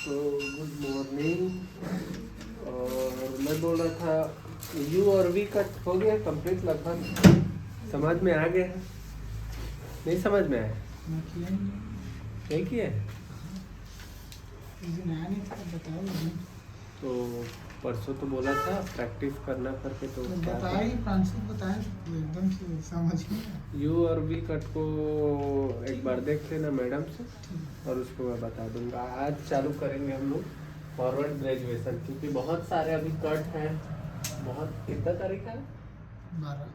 तो good morning. और मैं बोल रहा था यू और वी कट हो गया कंप्लीट लगभग, समझ में आ गया है? नहीं समझ में आया? नहीं किया है बताओ। तो परसों तो बोला था प्रैक्टिस करना करके, तो क्या बताए तो एकदम से समझ में। यू और वी कट को एक बार देख लेना मैडम से, और उसको मैं बता दूंगा। आज चालू करेंगे हम लोग फॉरवर्ड ग्रेजुएशन, क्योंकि बहुत सारे अभी कट हैं। बहुत कितना तारीख है? 12।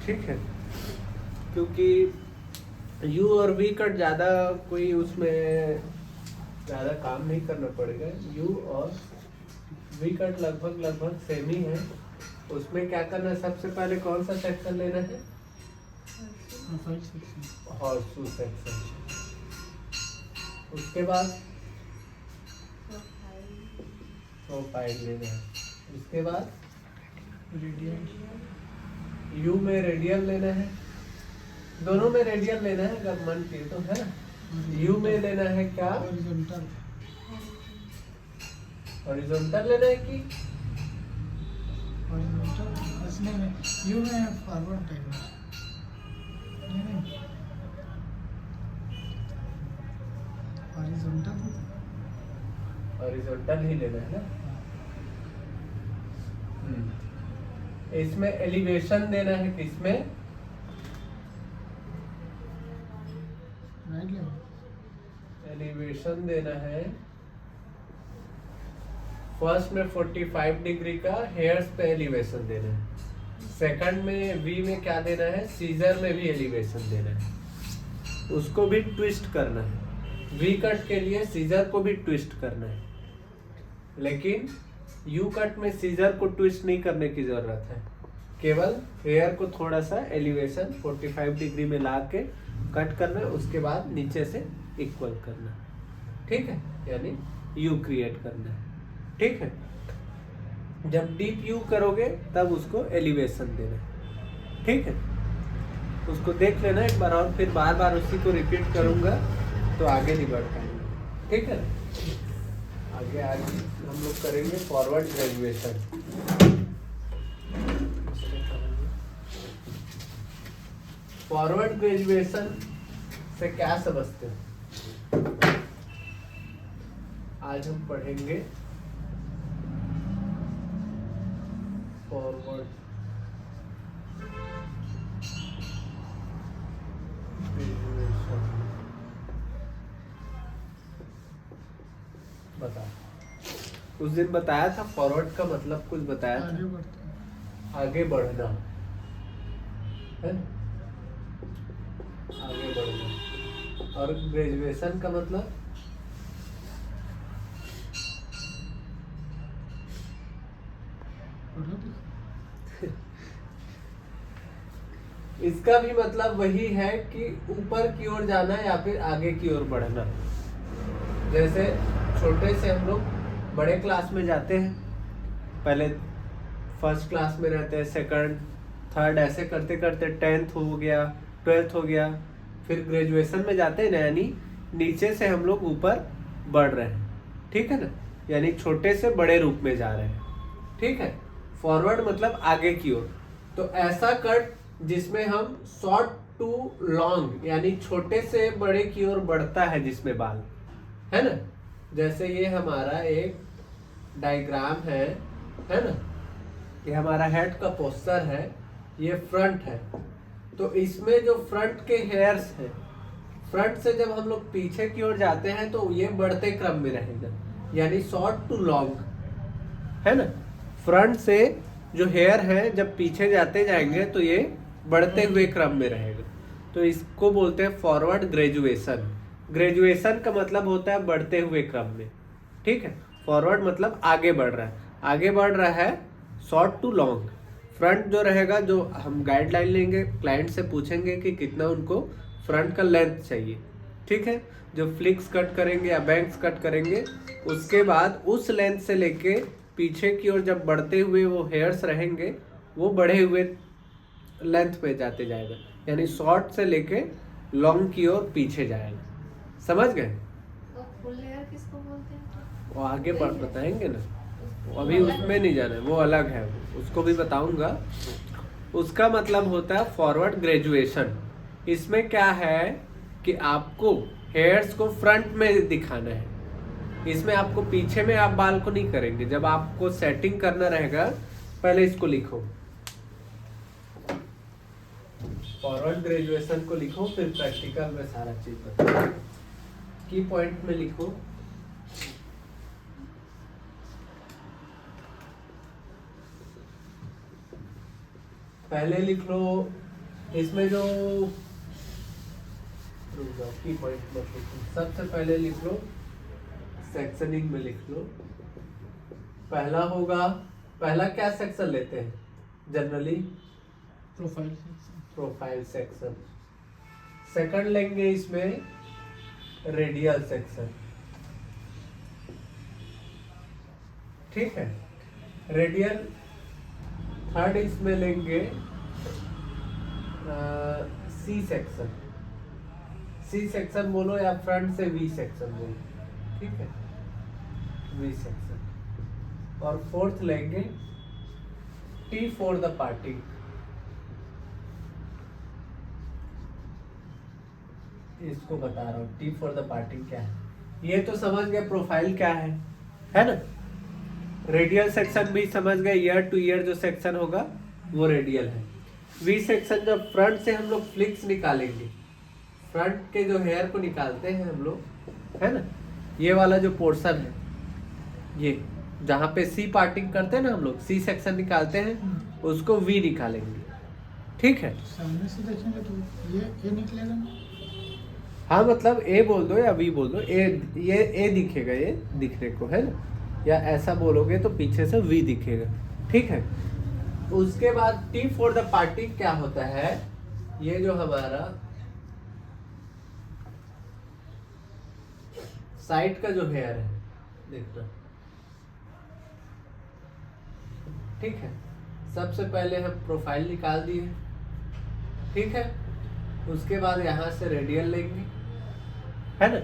ठीक है, क्योंकि यू और वी कट ज़्यादा कोई उसमें ज़्यादा काम नहीं करना पड़ेगा। यू और वी कट लगभग सेम ही है। उसमें क्या करना है, सबसे पहले कौन सा सेक्शन लेना है? Horseshoe section. उसके बाद प्रोफाइल लेना है। उसके बाद यू में रेडियल लेना है। दोनों में रेडियल लेना है अगर मन किए तो, है ना। यू में लेना है क्या? हॉरिजॉन्टल लेना है कि यू में फॉरवर्ड टाइप हॉरिजॉन्टल ही लेना है ना। इसमें एलिवेशन देना है किसमें? एलिवेशन देना है फर्स्ट में 45 डिग्री का हेयर्स पे एलिवेशन देना है। सेकंड में वी में क्या देना है? सीजर में भी एलिवेशन देना है। उसको भी ट्विस्ट करना है। वी कट के लिए सीजर को भी ट्विस्ट करना है, लेकिन यू कट में सीजर को ट्विस्ट नहीं करने की जरूरत है। केवल हेयर को थोड़ा सा एलिवेशन 45 डिग्री में ला के कट करना है, उसके बाद नीचे से इक्वल करना है। ठीक है, यानी यू क्रिएट करना है। ठीक है, जब डीप यू करोगे तब उसको एलिवेशन देना है। ठीक है, उसको देख लेना एक बार, और फिर बार बार उसी को रिपीट करूंगा तो आगे नहीं बढ़ पाएंगे। ठीक है, आगे आज हम लोग करेंगे फॉरवर्ड ग्रेजुएशन। फॉरवर्ड ग्रेजुएशन से क्या समझते हैं? आज हम पढ़ेंगे फॉरवर्ड ग्रेजुएशन। बता, उस दिन बताया था फॉरवर्ड का मतलब कुछ बताया था, आगे बढ़ना है, आगे बढ़ना। और ग्रेजुएशन का मतलब इसका भी मतलब वही है कि ऊपर की ओर जाना या फिर आगे की ओर बढ़ना। जैसे छोटे से हम लोग बड़े क्लास में जाते हैं, पहले फर्स्ट क्लास में रहते हैं, सेकंड थर्ड ऐसे करते करते 10th हो गया, 12th हो गया, फिर ग्रेजुएशन में जाते हैं ना, यानी नीचे से हम लोग ऊपर बढ़ रहे हैं। ठीक है ना, यानी छोटे से बड़े रूप में जा रहे हैं। ठीक है, फॉरवर्ड मतलब आगे की ओर। तो ऐसा कट जिसमें हम शॉर्ट टू लॉन्ग, यानी छोटे से बड़े की ओर बढ़ता है, जिसमें बाल है ना। जैसे ये हमारा एक डायग्राम है ना, ये हमारा हेड का पोस्टर है, ये फ्रंट है। तो इसमें जो फ्रंट के हेयर्स हैं, फ्रंट से जब हम लोग पीछे की ओर जाते हैं तो ये बढ़ते क्रम में रहेगा, यानी शॉर्ट टू लॉन्ग, है ना। फ्रंट से जो हेयर है जब पीछे जाते जाएंगे तो ये बढ़ते हुए क्रम में रहेगा। तो इसको बोलते हैं फॉरवर्ड ग्रेजुएशन। ग्रेजुएशन का मतलब होता है बढ़ते हुए क्रम में। ठीक है, फॉरवर्ड मतलब आगे बढ़ रहा है, आगे बढ़ रहा है शॉर्ट टू लॉन्ग। फ्रंट जो रहेगा, जो हम गाइडलाइन लेंगे, क्लाइंट से पूछेंगे कि कितना उनको फ्रंट का लेंथ चाहिए, ठीक है, जो फ्लिक्स कट करेंगे या बैंक्स कट करेंगे, उसके बाद उस लेंथ से लेके पीछे की ओर जब बढ़ते हुए वो हेयर्स रहेंगे, वो बढ़े हुए लेंथ पे जाते जाएगा, यानी शॉर्ट से लेके लॉन्ग की ओर पीछे जाएगा। समझ गए? तो फुल हेयर किसको बोलते हैं? वो आगे बढ़ बताएंगे ना, अभी उसमें नहीं जाना है, वो अलग है, उसको भी बताऊंगा। उसका मतलब होता है फॉरवर्ड ग्रेजुएशन। इसमें क्या है कि आपको हेयर्स को फ्रंट में दिखाना है, इसमें आपको पीछे में आप बाल को नहीं करेंगे। जब आपको सेटिंग करना रहेगा, पहले इसको लिखो, फॉरवर्ड ग्रेजुएशन को लिखो, फिर प्रैक्टिकल में सारा चीज बताओ। की पॉइंट में लिखो, पहले लिख लो इसमें जो की पॉइंट मत लिखो, सबसे पहले लिख लो सेक्शनिंग में लिख लो। पहला होगा, पहला क्या सेक्शन लेते हैं generally? Profile section. Profile section. Second लेंगे इसमें रेडियल सेक्शन। ठीक है, रेडियल। थर्ड इसमें लेंगे सी सेक्शन। सी सेक्शन बोलो या फ्रंट से वी सेक्शन बोलो, ठीक है, वी सेक्शन। और फोर्थ लेंगे टी फॉर द पार्टिंग। इसको बता रहा हूँ टी फॉर द पार्टिंग क्या है। ये तो समझ गए प्रोफाइल क्या है ना। रेडियल सेक्शन भी समझ गए, ईयर टू ईयर जो सेक्शन होगा वो रेडियल है। वी सेक्शन जब फ्रंट से हम लोग फ्लिक्स निकालेंगे, फ्रंट के जो हेयर को निकालते हैं हम लोग, है ना, ये वाला जो पोर्शन है, ये जहाँ पे सी पार्टिंग करते हैं ना हम लोग, सी सेक्शन निकालते हैं, उसको वी निकालेंगे। ठीक है, सामने से देखेंगे तो ये निकलेगा ना। हाँ मतलब ए बोल दो या वी बोल दो, ये ए दिखेगा, ये दिखने को, है ना, या ऐसा बोलोगे तो पीछे से वी दिखेगा। ठीक है, उसके बाद टी फॉर द पार्टिंग क्या होता है, ये जो हमारा साइड का जो हेयर है, देखना। ठीक है, सबसे पहले हम प्रोफाइल निकाल दिए, ठीक है, उसके बाद यहां से रेडियल लेंगे, है ना।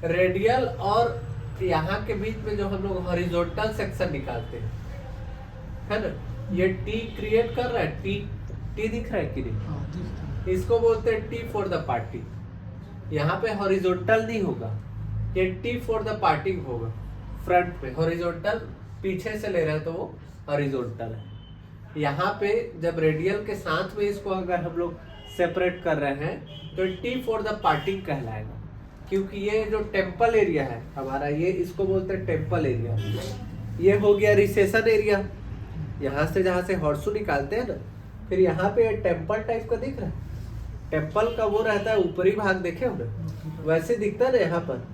रेडियल और यहाँ के बीच में जो हम लोग हॉरिजॉन्टल सेक्शन निकालते हैं, है ना, ये टी क्रिएट कर रहा है, टी दिख रहा है कि नहीं? हाँ, दिखता है। इसको बोलते हैं टी फॉर द पार्टिंग। यहाँ पे हॉरिजॉन्टल नहीं होगा, ये टी फॉर द पार्टिंग होगा फ्रंट पे। हॉरिजॉन्टल पीछे से ले रहे हैं तो वो हॉरिजॉन्टल है। यहाँ पे जब रेडियल के साथ में इसको अगर हम लोग सेपरेट कर रहे हैं तो टी फॉर द पार्टिंग कहलाएगा, क्योंकि ये जो टेम्पल एरिया है हमारा, ये इसको बोलते हैं टेम्पल एरिया। ये हो गया रिसेशन एरिया, यहाँ से जहाँ से हॉर्सू निकालते हैं ना, फिर यहाँ पे टेम्पल टाइप का दिख रहा है, टेम्पल का वो रहता है ऊपरी भाग, देखे हो ना, वैसे दिखता है ना यहाँ पर,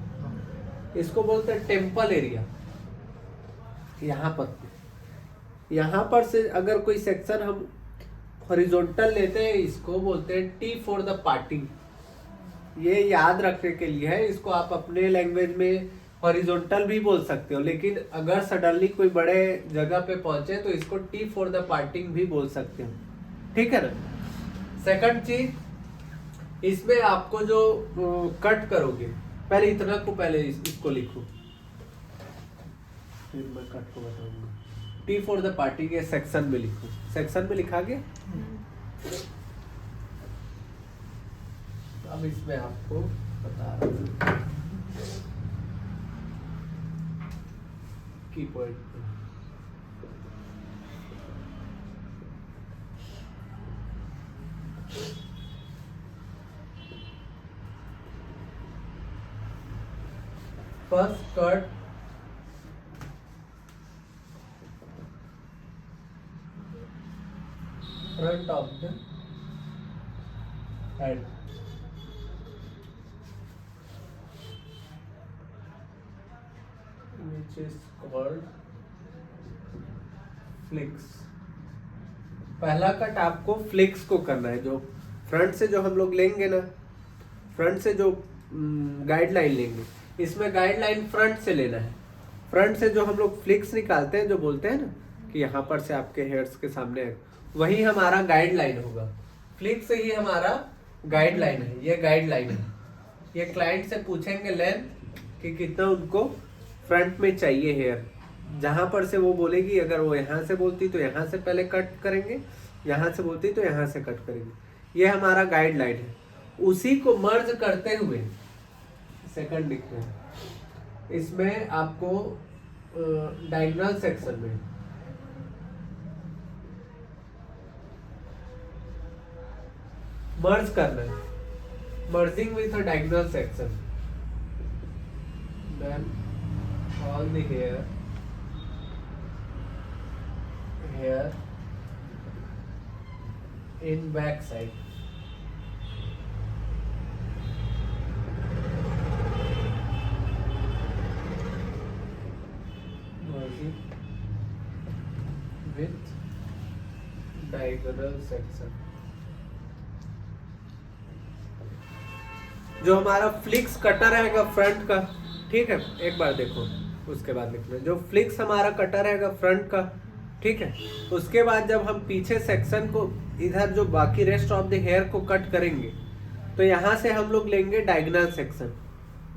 इसको बोलते हैं टेम्पल एरिया। यहाँ पर से अगर कोई सेक्शन हम हॉरिजॉन्टल लेते हैं, इसको बोलते हैं टी फॉर द पार्टिंग। ये याद रखने के लिए है, इसको आप अपने लैंग्वेज में हॉरिजॉन्टल भी बोल सकते हो, लेकिन अगर सडनली कोई बड़े जगह पे पहुंचे तो इसको टी फॉर द पार्टिंग भी बोल सकते हो। ठीक है ना। सेकंड चीज, इसमें आपको जो कट करोगे, पहले इतना को पहले इसको लिखो, फिर मैं कट को बताऊंगा। टी फॉर द पार्टिंग के सेक्शन में लिखो, सेक्शन में लिखा गया। अब इसमें आपको बता रहा हूँ की पॉइंट पे। First cut front of the head, which is called flix. पहला कट आपको फ्लिक्स को करना है, जो फ्रंट से जो हम लोग लेंगे ना, फ्रंट से जो गाइडलाइन लेंगे। इसमें गाइडलाइन फ्रंट से लेना है। फ्रंट से जो हम लोग फ्लिक्स निकालते हैं, जो बोलते हैं ना कि यहाँ पर से आपके हेयर्स के सामने है, वही हमारा गाइडलाइन होगा। फ्लिक्स से ही हमारा गाइडलाइन है, ये गाइडलाइन है। ये क्लाइंट से पूछेंगे लेंथ कि कितना उनको फ्रंट में चाहिए हेयर। जहाँ पर से वो बोलेगी, अगर वो यहाँ से बोलती तो यहाँ से पहले कट करेंगे, यहाँ से बोलती तो यहाँ से कट करेंगे। ये हमारा गाइडलाइन है। उसी को मर्ज करते हुए सेकंड लिखते हैं, इसमें आपको डायगोनल सेक्शन में मर्ज करना है, merging with a diagonal section, then all the hair in back side. Merging with diagonal section. जो हमारा फ्लिक्स कटर रहेगा फ्रंट का, ठीक है, एक बार देखो उसके बाद लिखना। जो फ्लिक्स हमारा कटर रहेगा फ्रंट का, ठीक है, उसके बाद जब हम पीछे सेक्शन को, इधर जो बाकी रेस्ट ऑफ द हेयर को कट करेंगे, तो यहाँ से हम लोग लेंगे डायगोनल सेक्शन।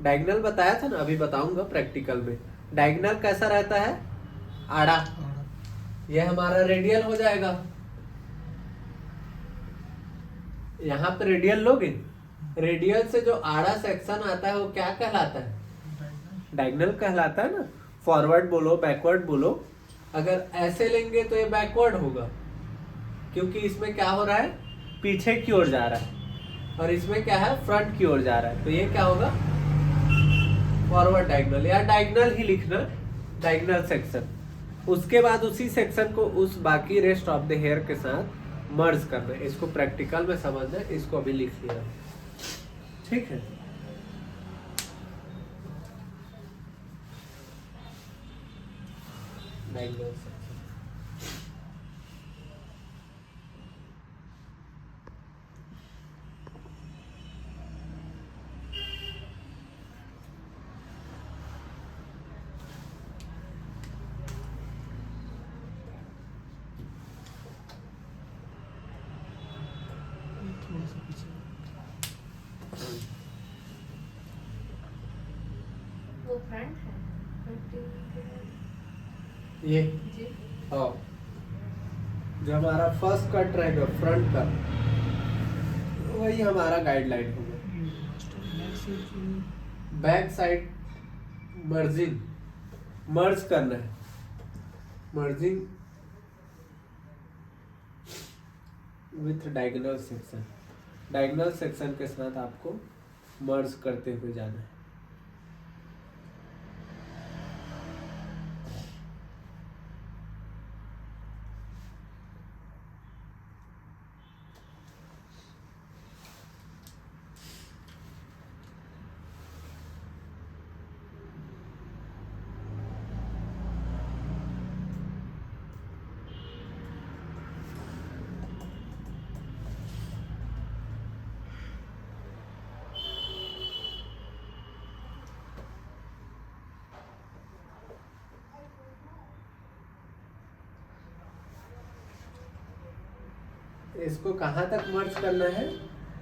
डायगोनल बताया था ना, अभी बताऊंगा प्रैक्टिकल में। डायगोनल कैसा रहता है? आड़ा। ये हमारा रेडियल हो जाएगा। यहाँ पे रेडियल लोगे, रेडियल से जो आड़ा सेक्शन आता है वो क्या कहलाता है? डायगोनल कहलाता है ना। फॉरवर्ड बोलो, बैकवर्ड बोलो। अगर ऐसे लेंगे तो ये बैकवर्ड होगा, क्योंकि इसमें क्या हो रहा है? पीछे की ओर जा रहा है, और इसमें क्या है? फ्रंट की ओर जा रहा है। तो ये क्या होगा? फॉरवर्ड डायगोनल, या डायगोनल ही लिखना, डायगोनल सेक्शन। उसके बाद उसी सेक्शन को उस बाकी रेस्ट ऑफ द हेयर के साथ मर्ज करना है। इसको प्रैक्टिकल में समझना है, इसको अभी लिख लिया, ठीक है। Diagonal section. थोड़ा सा पीछे। वो फ्रंट है, ये जी। हाँ, जो हमारा फर्स्ट कट रहेगा फ्रंट का, वही हमारा गाइडलाइन होगा। बैक साइड मर्जिंग, मर्ज करना है, merging with diagonal section. Diagonal section के साथ आपको मर्ज करते हुए जाना है। इसको कहाँ तक मर्ज करना है?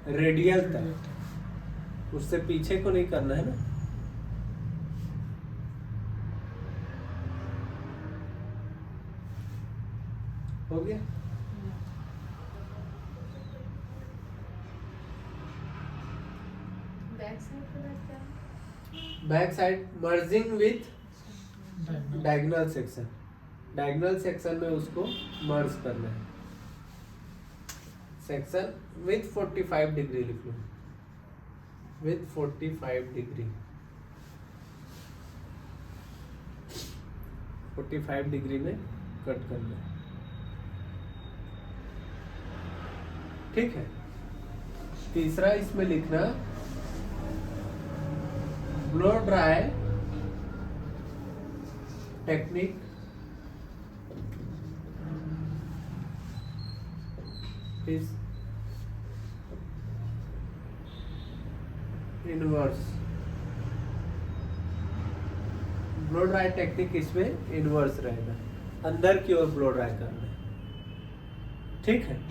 रेडियल तक, उससे पीछे को नहीं करना है ना। हो गया? बैक साइड पे बैठता है। Back side merging with diagonal section. Diagonal section में उसको मर्ज करना है। सेक्शन विथ 45 डिग्री लिख लो, विथ 45 डिग्री, 45 डिग्री में कट करना है, ठीक है। तीसरा इसमें लिखना blow dry technique is inverse. Blow dry technique इसमें इनवर्स रहेगा, अंदर की ओर ब्लो ड्राई करना है, ठीक है।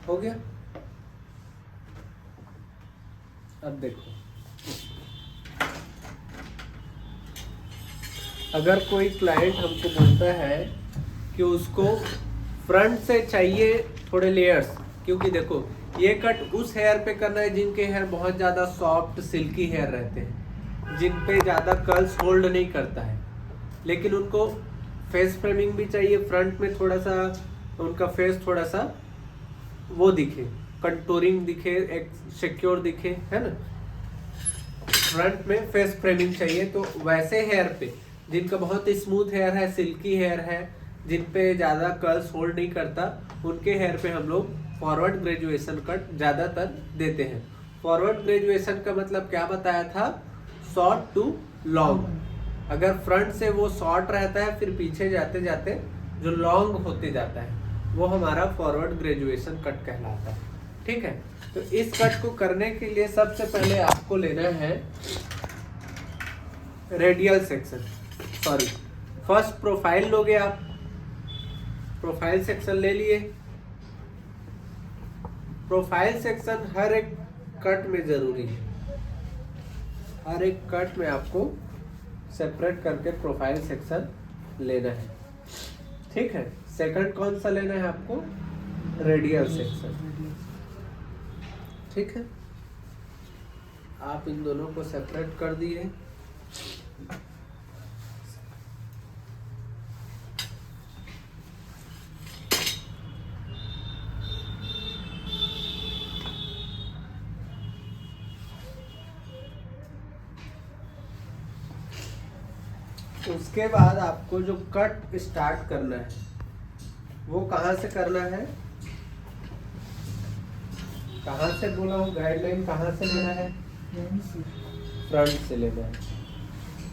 हो गया। अब देखो, अगर कोई क्लाइंट हमको बोलता है कि उसको फ्रंट से चाहिए थोड़े लेयर्स, क्योंकि देखो ये कट उस हेयर पे करना है जिनके हेयर बहुत ज़्यादा सॉफ्ट सिल्की हेयर रहते हैं, जिन पे ज़्यादा कर्ल्स होल्ड नहीं करता है, लेकिन उनको फेस फ्रेमिंग भी चाहिए, फ्रंट में थोड़ा सा उनका फेस थोड़ा सा वो दिखे, कंटूरिंग दिखे, एक सिक्योर दिखे, है ना, फ्रंट में फेस फ्रेमिंग चाहिए। तो वैसे हेयर पे जिनका बहुत स्मूथ हेयर है, सिल्की हेयर है, जिन पे ज़्यादा कर्ल्स होल्ड नहीं करता, उनके हेयर पे हम लोग फॉरवर्ड ग्रेजुएशन कट ज़्यादातर देते हैं। फॉरवर्ड ग्रेजुएशन का मतलब क्या बताया था, शॉर्ट टू लॉन्ग। अगर फ्रंट से वो शॉर्ट रहता है, फिर पीछे जाते जाते जो लॉन्ग होते जाता है, वो हमारा फॉरवर्ड ग्रेजुएशन कट कहलाता है, ठीक है। तो इस कट को करने के लिए सबसे पहले आपको लेना है radial section, sorry first profile लोगे आप, प्रोफाइल सेक्शन ले लिए। प्रोफाइल सेक्शन हर एक कट में जरूरी है, हर एक कट में आपको सेपरेट करके प्रोफाइल सेक्शन लेना है, ठीक है। सेकंड कौन सा लेना है आपको, रेडियल सेक्शन, ठीक है। आप इन दोनों को सेपरेट कर दिए। उसके बाद आपको जो कट स्टार्ट करना है वो कहाँ से करना है, कहाँ से बोला हूँ, गाइडलाइन कहाँ से लेना है, फ्रंट से लेना है।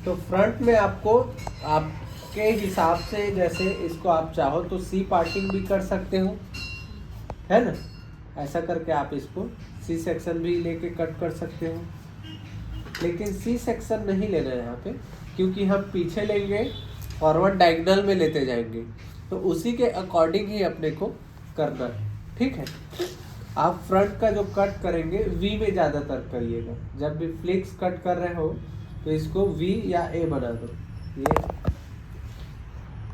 तो फ्रंट में आपको आपके हिसाब से, जैसे इसको आप चाहो तो सी पार्टिंग भी कर सकते हो, है ना, ऐसा करके आप इसको सी सेक्शन भी लेके कट कर सकते हो, लेकिन सी सेक्शन नहीं लेना है यहाँ पे, क्योंकि हम पीछे लेंगे फॉरवर्ड डायगोनल में लेते जाएंगे, तो उसी के अकॉर्डिंग ही अपने को करना है, ठीक है। आप फ्रंट का जो कट करेंगे वी में ज़्यादातर करिएगा, जब भी फ्लिक्स कट कर रहे हो तो इसको वी या ए बना दो, ये